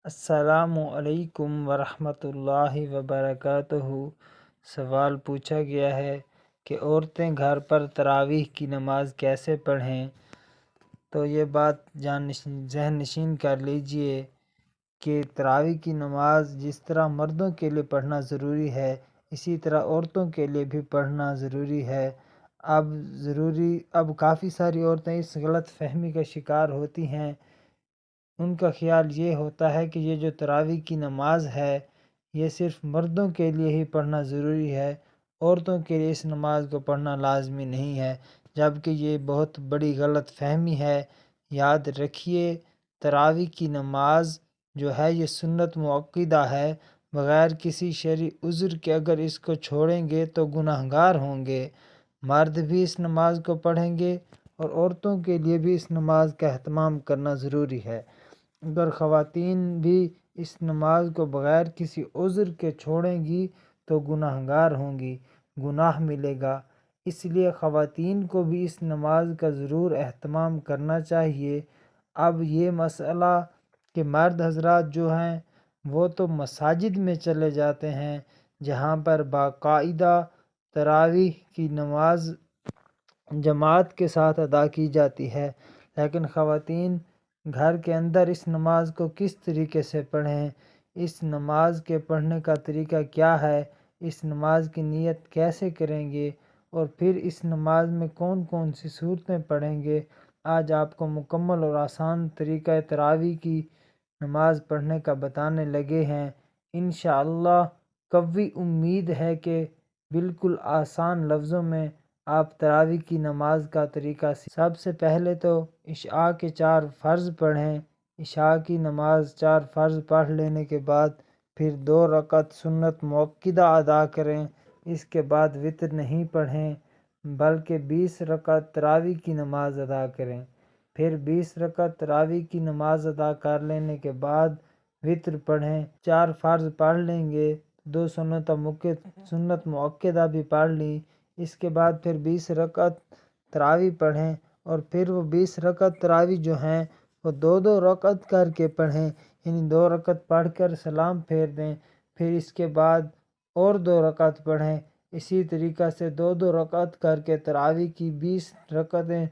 السلام علیکم ورحمۃ اللہ وبرکاتہ۔ سوال پوچھا گیا ہے کہ عورتیں گھر پر تراویح کی نماز کیسے پڑھیں؟ تو یہ بات ذہن نشین کر لیجئے کہ تراویح کی نماز جس طرح مردوں کے لیے پڑھنا ضروری ہے، اسی طرح عورتوں کے لیے بھی پڑھنا ضروری ہے۔ اب کافی ساری عورتیں اس غلط فہمی کا شکار ہوتی ہیں۔ ان کا خیال یہ ہوتا ہے کہ یہ جو تراویح کی نماز ہے یہ صرف مردوں کے لیے ہی پڑھنا ضروری ہے، عورتوں کے لیے اس نماز کو پڑھنا لازمی نہیں ہے، جبکہ یہ بہت بڑی غلط فہمی ہے۔ یاد رکھیے، تراویح کی نماز جو ہے یہ سنت مؤکدہ ہے، بغیر کسی شرعی عذر کے اگر اس کو چھوڑیں گے تو گناہگار ہوں گے۔ مرد بھی اس نماز کو پڑھیں گے اور عورتوں کے لیے بھی اس نماز کا اہتمام کرنا ضروری ہے۔ اگر خواتین بھی اس نماز کو بغیر کسی عذر کے چھوڑیں گی تو گناہگار ہوں گی، گناہ ملے گا۔ اس لیے خواتین کو بھی اس نماز کا ضرور اہتمام کرنا چاہیے۔ اب یہ مسئلہ کہ مرد حضرات جو ہیں وہ تو مساجد میں چلے جاتے ہیں جہاں پر باقاعدہ تراویح کی نماز جماعت کے ساتھ ادا کی جاتی ہے، لیکن خواتین گھر کے اندر اس نماز کو کس طریقے سے پڑھیں، اس نماز کے پڑھنے کا طریقہ کیا ہے، اس نماز کی نیت کیسے کریں گے اور پھر اس نماز میں کون کون سی صورتیں پڑھیں گے، آج آپ کو مکمل اور آسان طریقہ تراویح کی نماز پڑھنے کا بتانے لگے ہیں۔ انشاءاللہ قوی امید ہے کہ بالکل آسان لفظوں میں آپ تراویح کی نماز کا طریقہ سب سے پہلے تو عشاء کے 4 فرض پڑھیں۔ عشاء کی نماز 4 فرض پڑھ لینے کے بعد پھر 2 رکعت سنت مؤکدہ ادا کریں۔ اس کے بعد وتر نہیں پڑھیں بلکہ 20 رکعت تراویح کی نماز ادا کریں۔ پھر 20 رکعت تراویح کی نماز ادا کر لینے کے بعد وتر پڑھیں۔ 4 فرض پڑھ لیں گے، 2 سنت مؤکدہ بھی پڑھ لی، اس کے بعد پھر 20 رکعت تراویح پڑھیں اور پھر وہ 20 رکعت تراویح جو ہیں وہ 2 رکعت کر کے پڑھیں، یعنی 2 رکعت پڑھ کر سلام پھیر دیں، پھر اس کے بعد اور 2 رکعت پڑھیں۔ اسی طریقہ سے 2 رکعت کر کے تراویح کی 20 رکعتیں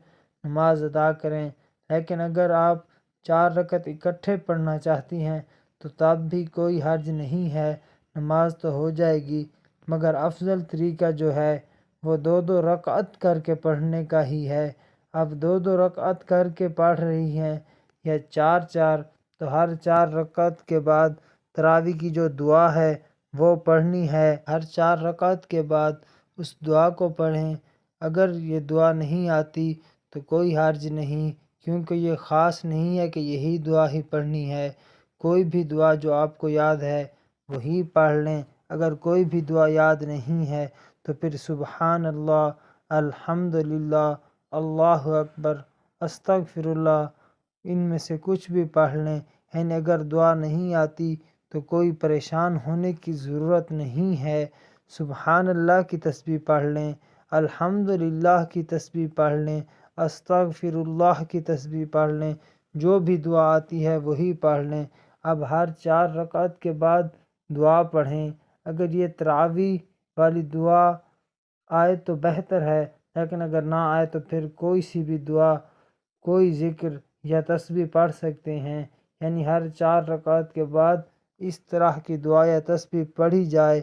نماز ادا کریں۔ لیکن اگر آپ 4 رکعت اکٹھے پڑھنا چاہتی ہیں تو تب بھی کوئی حرج نہیں ہے، نماز تو ہو جائے گی، مگر افضل طریقہ جو ہے وہ 2 رکعت کر کے پڑھنے کا ہی ہے۔ اب 2 رکعت کر کے پڑھ رہی ہیں یا 4 تو ہر 4 رکعت کے بعد تراویح کی جو دعا ہے وہ پڑھنی ہے۔ ہر 4 رکعت کے بعد اس دعا کو پڑھیں۔ اگر یہ دعا نہیں آتی تو کوئی حرج نہیں، کیونکہ یہ خاص نہیں ہے کہ یہی دعا ہی پڑھنی ہے، کوئی بھی دعا جو آپ کو یاد ہے وہی پڑھ لیں۔ اگر کوئی بھی دعا یاد نہیں ہے تو پھر سبحان اللہ، الحمدللہ، اللہ اکبر، استغفر اللہ، ان میں سے کچھ بھی پڑھ لیں۔ یعنی اگر دعا نہیں آتی تو کوئی پریشان ہونے کی ضرورت نہیں ہے، سبحان اللہ کی تسبیح پڑھ لیں، الحمدللہ کی تسبیح پڑھ لیں، استغفر اللہ کی تسبیح پڑھ لیں، جو بھی دعا آتی ہے وہی پڑھ لیں۔ اب ہر 4 رکعت کے بعد دعا پڑھیں۔ اگر یہ تراویح والی دعا آئے تو بہتر ہے، لیکن اگر نہ آئے تو پھر کوئی سی بھی دعا، کوئی ذکر یا تسبیح پڑھ سکتے ہیں، یعنی ہر 4 رکعت کے بعد اس طرح کی دعا یا تسبیح پڑھی جائے۔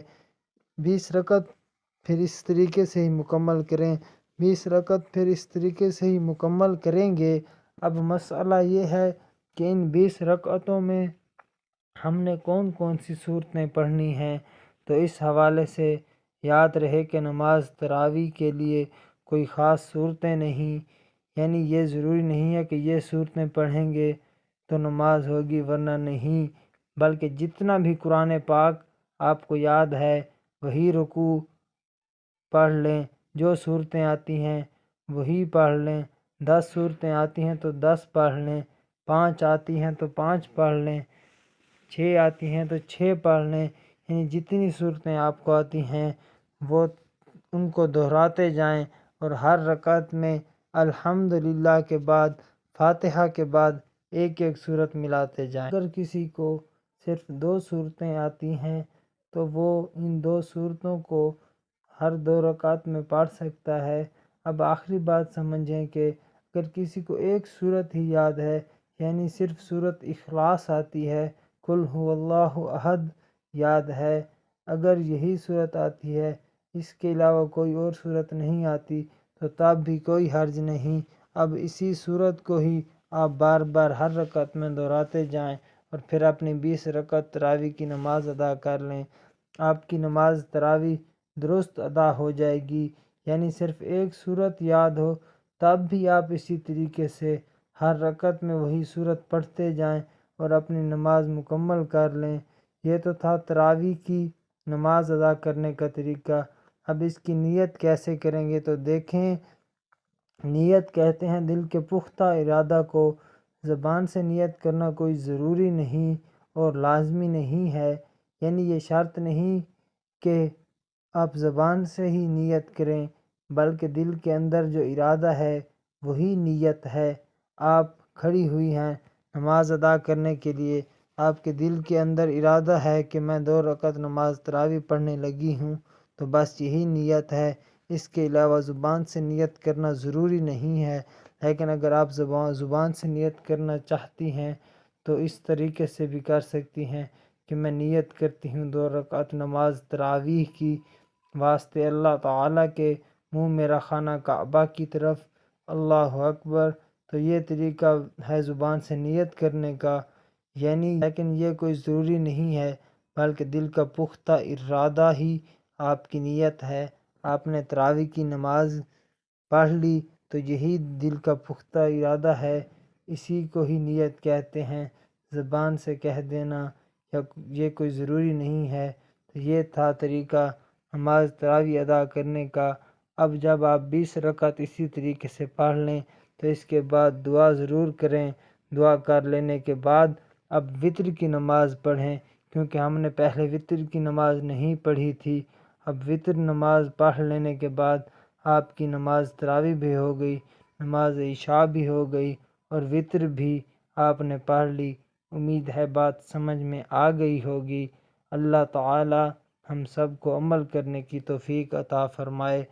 20 رکعت پھر اس طریقے سے ہی مکمل کریں، 20 رکعت پھر اس طریقے سے ہی مکمل کریں گے۔ اب مسئلہ یہ ہے کہ ان 20 رکعتوں میں ہم نے کون کون سی صورتیں پڑھنی ہیں، تو اس حوالے سے یاد رہے کہ نماز تراویح کے لیے کوئی خاص صورتیں نہیں، یعنی یہ ضروری نہیں ہے کہ یہ صورتیں پڑھیں گے تو نماز ہوگی ورنہ نہیں، بلکہ جتنا بھی قرآن پاک آپ کو یاد ہے وہی رکوع پڑھ لیں، جو صورتیں آتی ہیں وہی پڑھ لیں، 10 صورتیں آتی ہیں تو 10 پڑھ لیں، 5 آتی ہیں تو 5 پڑھ لیں، 6 آتی ہیں تو 6 پڑھ لیں، یعنی جتنی صورتیں آپ کو آتی ہیں وہ ان کو دہراتے جائیں اور ہر رکعت میں الحمدللہ کے بعد، فاتحہ کے بعد ایک ایک صورت ملاتے جائیں۔ اگر کسی کو صرف 2 صورتیں آتی ہیں تو وہ ان 2 صورتوں کو ہر 2 رکعت میں پڑھ سکتا ہے۔ اب آخری بات سمجھیں کہ اگر کسی کو ایک صورت ہی یاد ہے، یعنی صرف صورت اخلاص آتی ہے، قل هو اللہ احد یاد ہے، اگر یہی صورت آتی ہے، اس کے علاوہ کوئی اور صورت نہیں آتی تو تب بھی کوئی حرج نہیں۔ اب اسی صورت کو ہی آپ بار بار ہر رکعت میں دہراتے جائیں اور پھر اپنی 20 رکعت تراویح کی نماز ادا کر لیں۔ آپ کی نماز تراویح درست ادا ہو جائے گی، یعنی صرف ایک صورت یاد ہو تب بھی آپ اسی طریقے سے ہر رکعت میں وہی صورت پڑھتے جائیں اور اپنی نماز مکمل کر لیں۔ یہ تو تھا تراویح کی نماز ادا کرنے کا طریقہ۔ اب اس کی نیت کیسے کریں گے تو دیکھیں، نیت کہتے ہیں دل کے پختہ ارادہ کو۔ زبان سے نیت کرنا کوئی ضروری نہیں اور لازمی نہیں ہے، یعنی یہ شرط نہیں کہ آپ زبان سے ہی نیت کریں، بلکہ دل کے اندر جو ارادہ ہے وہی نیت ہے۔ آپ کھڑی ہوئی ہیں نماز ادا کرنے کے لیے، آپ کے دل کے اندر ارادہ ہے کہ میں 2 رکعت نماز تراویح پڑھنے لگی ہوں، تو بس یہی نیت ہے۔ اس کے علاوہ زبان سے نیت کرنا ضروری نہیں ہے، لیکن اگر آپ زبان سے نیت کرنا چاہتی ہیں تو اس طریقے سے بھی کر سکتی ہیں کہ میں نیت کرتی ہوں 2 رکعت نماز تراویح کی واسطے اللہ تعالیٰ کے، منہ میرا خانہ کعبہ کی طرف، اللہ اکبر۔ تو یہ طریقہ ہے زبان سے نیت کرنے کا، یعنی لیکن یہ کوئی ضروری نہیں ہے، بلکہ دل کا پختہ ارادہ ہی آپ کی نیت ہے۔ آپ نے تراویح کی نماز پڑھ لی تو یہی دل کا پختہ ارادہ ہے، اسی کو ہی نیت کہتے ہیں۔ زبان سے کہہ دینا یا یہ کوئی ضروری نہیں ہے۔ تو یہ تھا طریقہ نماز تراویح ادا کرنے کا۔ اب جب آپ 20 رکعت اسی طریقے سے پڑھ لیں تو اس کے بعد دعا ضرور کریں۔ دعا کر لینے کے بعد اب وتر کی نماز پڑھیں، کیونکہ ہم نے پہلے وتر کی نماز نہیں پڑھی تھی۔ اب وتر نماز پڑھ لینے کے بعد آپ کی نماز تراویح بھی ہو گئی، نماز عشاء بھی ہو گئی اور وتر بھی آپ نے پڑھ لی۔ امید ہے بات سمجھ میں آ گئی ہوگی۔ اللہ تعالی ہم سب کو عمل کرنے کی توفیق عطا فرمائے۔